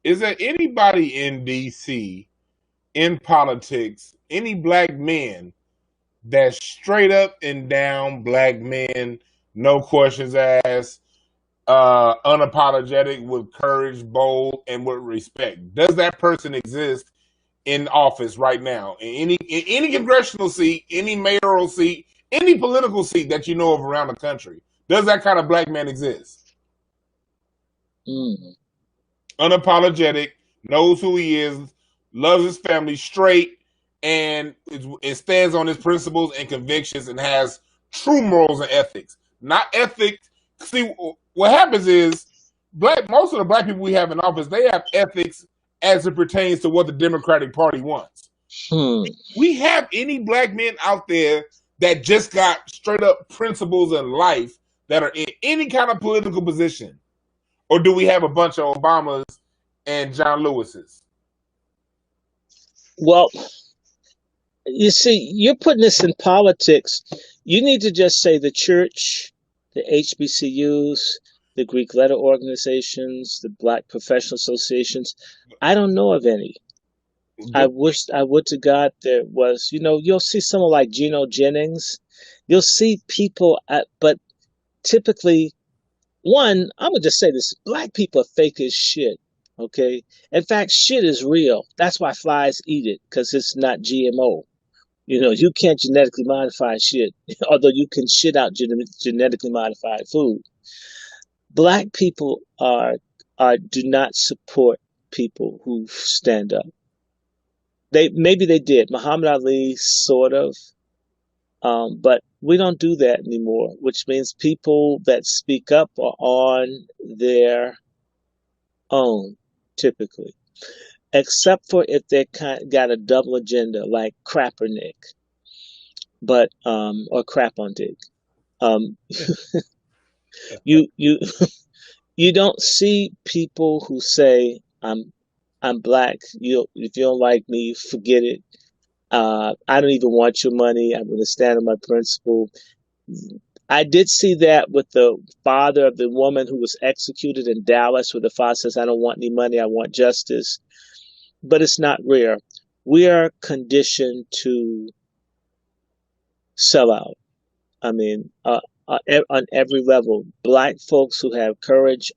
Is there anybody in DC in politics, any black men that's straight up and down black men, no questions asked, unapologetic, with courage, bold, and with respect? Does that person exist in office right now? In any congressional seat, any mayoral seat, any political seat that you know of around the country? Does that kind of black man exist? Mm. Unapologetic, knows who he is, loves his family straight, and it stands on his principles and convictions and has true morals and ethics. Not ethics. See, what happens is most of the black people we have in office, they have ethics as it pertains to what the Democratic Party wants. We have any black men out there that just got straight up principles in life that are in any kind of political position? Or do we have a bunch of Obamas and John Lewises? Well, you see, you're putting this in politics. You need to just say the church, the HBCUs, the Greek letter organizations, the Black professional associations. I don't know of any. I would to God there was. You'll see someone like Geno Jennings. You'll see people, but typically, one, I'm going to just say this, black people are fake as shit, okay? In fact, shit is real. That's why flies eat it, because it's not GMO. You can't genetically modify shit, although you can shit out genetically modified food. Black people do not support people who stand up. Maybe they did. Muhammad Ali, sort of. But we don't do that anymore, which means people that speak up are on their own, typically. Except for if they got a double agenda, like Crappernick, or Crap-on-Dig. You you don't see people who say, I'm black. If you don't like me, forget it. I don't even want your money. I'm going to stand on my principle. I did see that with the father of the woman who was executed in Dallas, where the father says, I don't want any money, I want justice. But it's not rare. We are conditioned to sell out. I mean, on every level. Black folks who have courage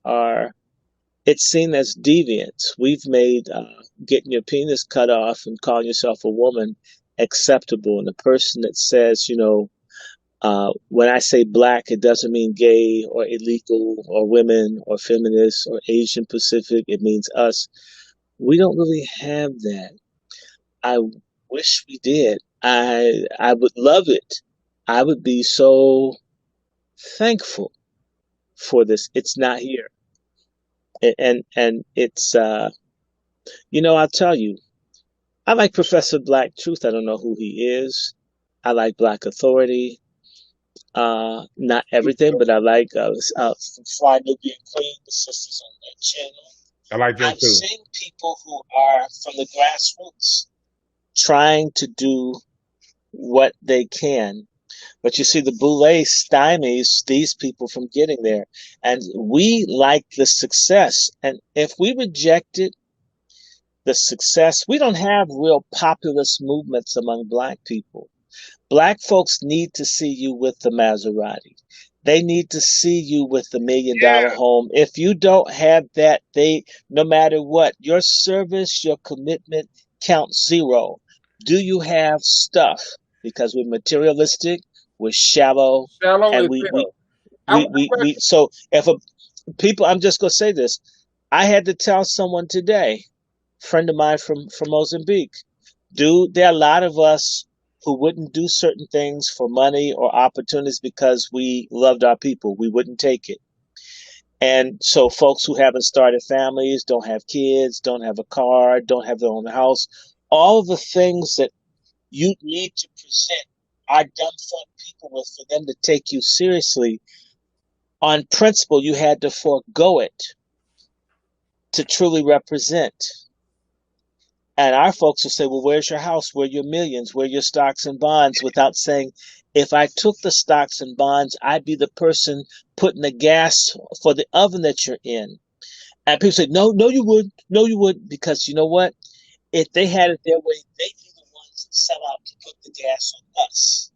it's seen as deviance. We've made getting your penis cut off and calling yourself a woman acceptable. And the person that says, when I say black, it doesn't mean gay or illegal or women or feminists or Asian Pacific. It means us. We don't really have that. I wish we did. I would love it. I would be so thankful for this. It's not here. And it's, I'll tell you, I like Professor Black Truth. I don't know who he is. I like Black Authority. Not everything, but I like Fly Nubian Queen, the sisters on that channel. I like them too. I've seen people who are from the grassroots trying to do what they can. But you see, the Boule stymies these people from getting there. And we like the success. And if we rejected the success, we don't have real populist movements among black people. Black folks need to see you with the Maserati. They need to see you with the $1 million home. If you don't have that, no matter what, your service, your commitment counts zero. Do you have stuff? Because we're materialistic, we're shallow, and so if people, I'm just gonna say this. I had to tell someone today, a friend of mine from Mozambique, dude, there are a lot of us who wouldn't do certain things for money or opportunities because we loved our people. We wouldn't take it. And so folks who haven't started families, don't have kids, don't have a car, don't have their own house, all the things that you need to present our dumb fuck people with for them to take you seriously. On principle, you had to forego it to truly represent. And our folks will say, well, where's your house? Where are your millions? Where are your stocks and bonds? Without saying, if I took the stocks and bonds, I'd be the person putting the gas for the oven that you're in. And people say, no, no, you wouldn't. No, you wouldn't. Because you know what? If they had it their way, they'd be the ones that sell out to put the gas on us.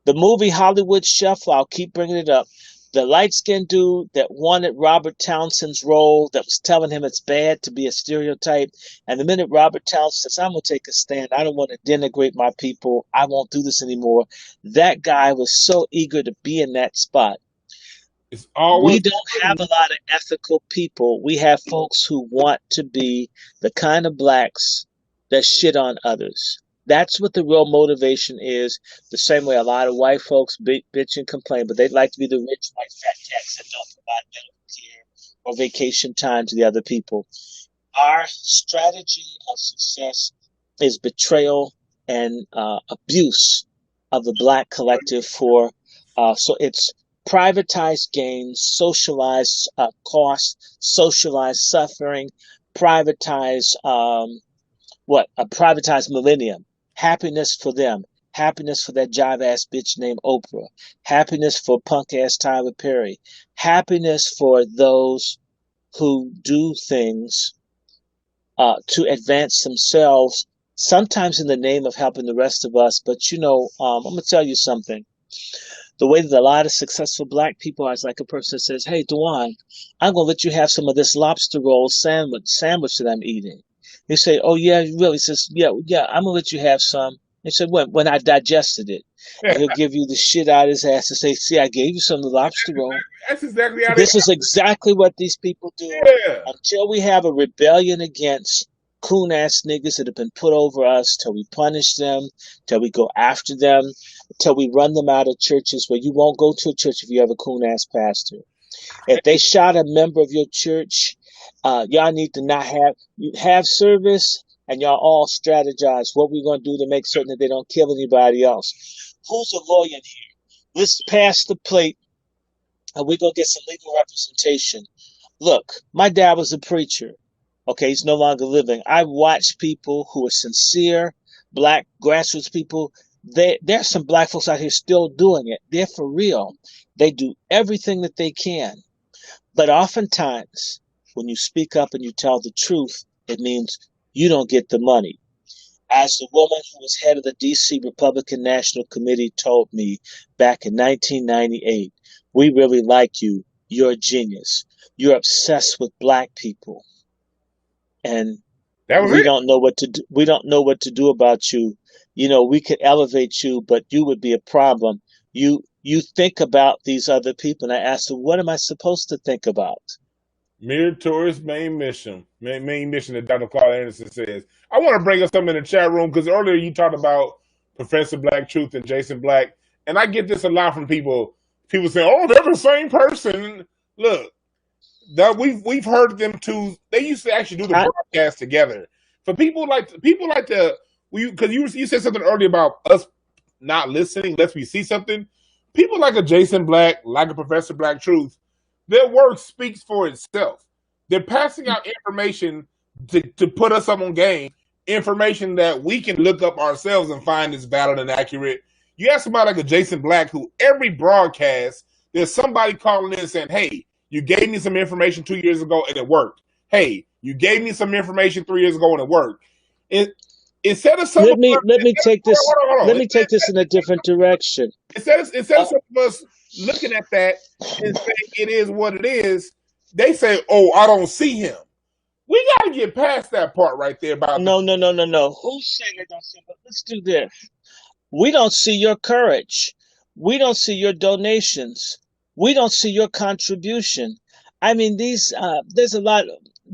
The movie Hollywood Shuffle, I'll keep bringing it up. The light skinned dude that wanted Robert Townsend's role, that was telling him it's bad to be a stereotype. And the minute Robert Townsend says, I'm going to take a stand, I don't want to denigrate my people, I won't do this anymore. That guy was so eager to be in that spot. It's We always don't have a lot of ethical people. We have folks who want to be the kind of blacks that shit on others. That's what the real motivation is. The same way a lot of white folks bitch and complain, but they'd like to be the rich white fat cats that don't provide medical care or vacation time to the other people. Our strategy of success is betrayal and abuse of the black collective for so it's privatized gains, socialized costs, socialized suffering, privatized a privatized millennium. Happiness for them. Happiness for that jive ass bitch named Oprah. Happiness for punk ass Tyler Perry. Happiness for those who do things to advance themselves, sometimes in the name of helping the rest of us. But I'm going to tell you something. The way that a lot of successful black people are, is like a person that says, hey, Dewan, I'm going to let you have some of this lobster roll sandwich that I'm eating. They say, oh, yeah, really? He says, yeah, I'm going to let you have some. He said, when I digested it. And he'll give you the shit out of his ass and say, see, I gave you some of the lobster roll. That's exactly how This is exactly what these people do. Yeah. Until we have a rebellion against coon ass niggas that have been put over us, till we punish them, till we go after them, till we run them out of churches, where you won't go to a church if you have a coon ass pastor. If they shot a member of your church, y'all need to not have service, and y'all all strategize what we're going to do to make certain that they don't kill anybody else. Who's a lawyer in here? Let's pass the plate, and we're going to get some legal representation. Look, my dad was a preacher. Okay, he's no longer living. I watched people who are sincere, black grassroots people. There's some black folks out here still doing it. They're for real. They do everything that they can. But oftentimes, when you speak up and you tell the truth, it means you don't get the money. As the woman who was head of the D.C. Republican National Committee told me back in 1998, we really like you. You're a genius. You're obsessed with black people. And we don't know what to do. We don't know what to do about you. We could elevate you, but you would be a problem. You think about these other people. And I asked her, what am I supposed to think about? Mirror towards main mission that Dr. Claude Anderson says. I want to bring up something in the chat room, because earlier you talked about Professor Black Truth and Jason Black, and I get this a lot from people. People say, "Oh, they're the same person." Look, that we've heard them too. They used to actually do the broadcast together. For people like to, because you said something earlier about us not listening unless we see something. People like a Jason Black, like a Professor Black Truth, their work speaks for itself. They're passing out information to put us up on game, information that we can look up ourselves and find is valid and accurate. You have somebody like a Jason Black, who every broadcast, there's somebody calling in and saying, hey, you gave me some information 2 years ago and it worked. Hey, you gave me some information 3 years ago and it worked. Instead of some let me take this in a different direction. Instead of some of us looking at that and saying it is what it is, they say, "Oh, I don't see him." We got to get past that part right there. About no. Who's saying they don't see him? But let's do this. We don't see your courage. We don't see your donations. We don't see your contribution. I mean, there's a lot.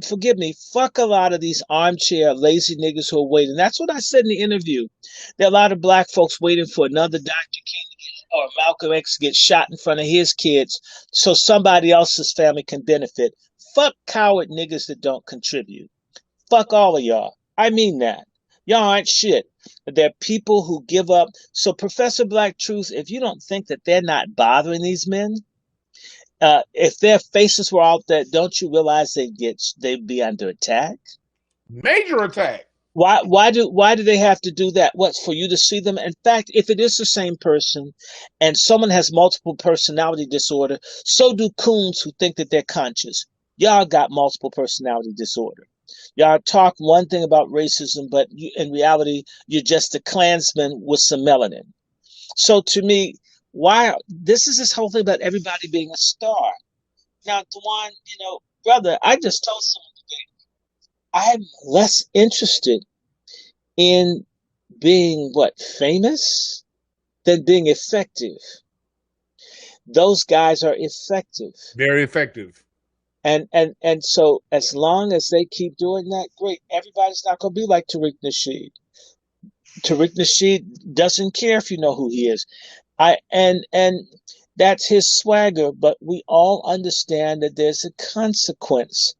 Forgive me, fuck a lot of these armchair lazy niggas who are waiting. That's what I said in the interview. There are a lot of black folks waiting for another Dr. King or Malcolm X to get shot in front of his kids so somebody else's family can benefit. Fuck coward niggas that don't contribute. Fuck all of y'all. I mean that. Y'all aren't shit. There are people who give up. So Professor Black Truth, if you don't think that they're not bothering these men, if their faces were out there, don't you realize they'd be under attack? Major attack. Why do they have to do that? What, for you to see them? In fact, if it is the same person and someone has multiple personality disorder, so do coons who think that they're conscious. Y'all got multiple personality disorder. Y'all talk one thing about racism, but in reality, you're just a Klansman with some melanin. So to me, why this is this whole thing about everybody being a star. Now, Dewan, brother, I just told someone today I'm less interested in being what famous than being effective. Those guys are effective. Very effective. And so as long as they keep doing that, great. Everybody's not gonna be like Tariq Nasheed. Tariq Nasheed doesn't care if you know who he is. And that's his swagger, but we all understand that there's a consequence.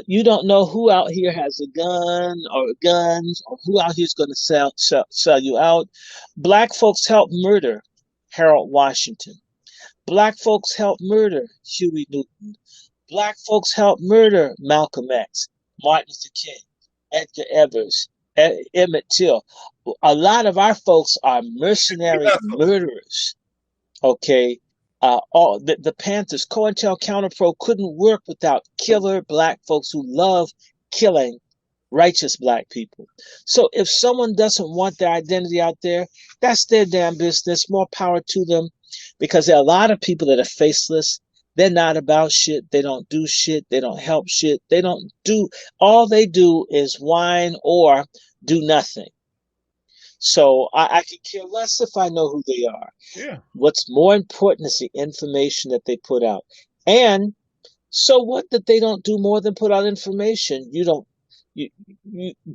You don't know who out here has a gun or guns or who out here is going to sell you out. Black folks helped murder Harold Washington. Black folks helped murder Huey Newton. Black folks helped murder Malcolm X, Martin Luther King, Edgar Evers, Emmett Till. A lot of our folks are mercenary murderers. Okay. All the Panthers, COINTELPRO couldn't work without killer black folks who love killing righteous black people. So if someone doesn't want their identity out there, that's their damn business. More power to them, because there are a lot of people that are faceless. They're not about shit. They don't do shit. They don't help shit. They don't do, all they do is whine or do nothing. So I could care less if I know who they are. Yeah. What's more important is the information that they put out. And so what that they don't do more than put out information?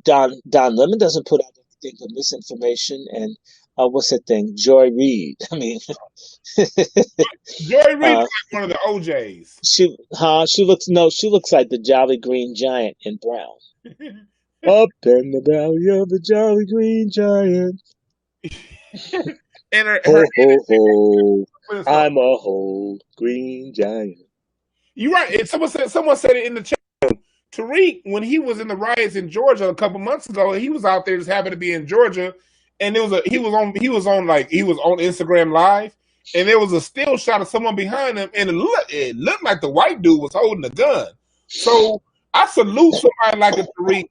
Don Lemon doesn't put out anything but misinformation and what's that thing? Joy Reid. I mean, Joy Reid is like one of the OJs. She looks like the Jolly Green Giant in Brown. Up in the belly of the Jolly Green Giant. And her ho, I'm a whole green giant. You're right. And someone said it in the chat. Tariq, when he was in the riots in Georgia a couple months ago, he was out there just happened to be in Georgia, and he was on Instagram Live, and there was a still shot of someone behind him, and it looked like the white dude was holding a gun. So I salute somebody like a Tariq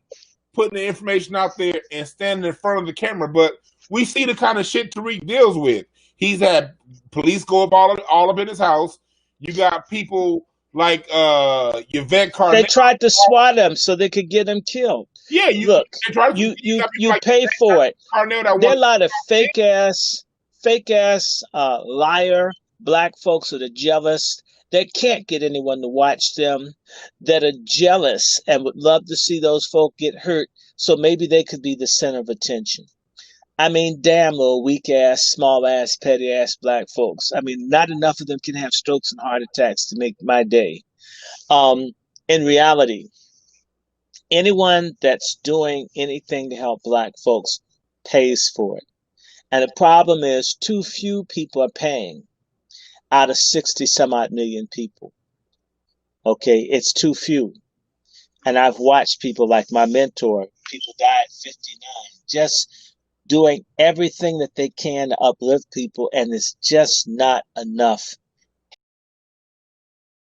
putting the information out there and standing in front of the camera. But we see the kind of shit Tariq deals with. He's had police go up all up in his house. You got people like Yvette Carnell. They tried to swat him so they could get him killed. Yeah, you pay for it. There are a lot of fake ass liar black folks that are jealous, that can't get anyone to watch them, that are jealous and would love to see those folk get hurt so maybe they could be the center of attention. I mean, damn little weak ass, small ass, petty ass black folks. I mean, not enough of them can have strokes and heart attacks to make my day. In reality, anyone that's doing anything to help black folks pays for it. And the problem is too few people are paying out of 60 some odd million people. Okay, it's too few. And I've watched people like my mentor, people die at 59, just doing everything that they can to uplift people, and it's just not enough